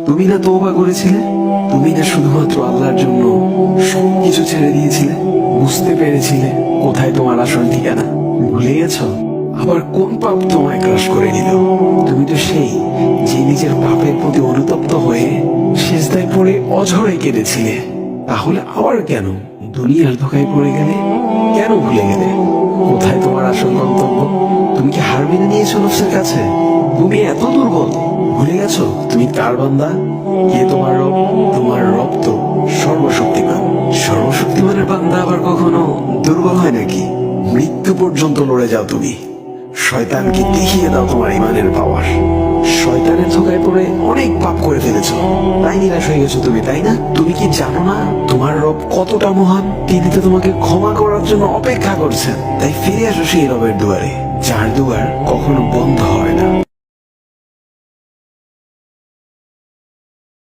তুমি না তওবা করেছিলে? তুমি না শুধুমাত্র আল্লাহর জন্য সবকিছু ছেড়ে দিয়েছিলে? বুঝতে পেরেছিলে কোথায় তোমার আসল ঠিকানা? ভুলে গেছো? আবার কোন পাপ তোমায় গ্রাস করে নিল? তুমি তো সেই যে নিজের পাপের প্রতি অনুতপ্ত হয়ে সিজদায় পড়ে অঝরে কেঁদেছিলে। তাহলে আবার কেন দুনিয়ার ধোকায় পড়ে গেলে? কেন ভুলে গেলে কোথায় তোমার আসল গন্তব্য? তুমি কি হার মেনে নিয়েছো নফসের কাছে? তুমি এত দুর্বল, ভুলে গেছো তুমি কার বান্দা? কে তোমার রব? তোমার রব তো সর্বশক্তিমান। সর্বশক্তিমানের বান্দা আবার কখনো দুর্বল হয় নাকি? মৃত্যু পর্যন্ত লড়ে যাও তুমি। শয়তানকে দেখিয়ে দাও তোমার ইমানের পাওয়ার। শয়তানের ধোকায় পড়ে অনেক পাপ করে ফেলেছো, তাই নিরাশ হয়ে গেছো তুমি, তাই না? তুমি কি জানো না তোমার রব কতটা মহান? তিনি তো তোমাকে ক্ষমা করার জন্য অপেক্ষা করছেন। তাই ফিরে আসো সেই রবের দুয়ারে, যার দুয়ার কখনো বন্ধ হয় না।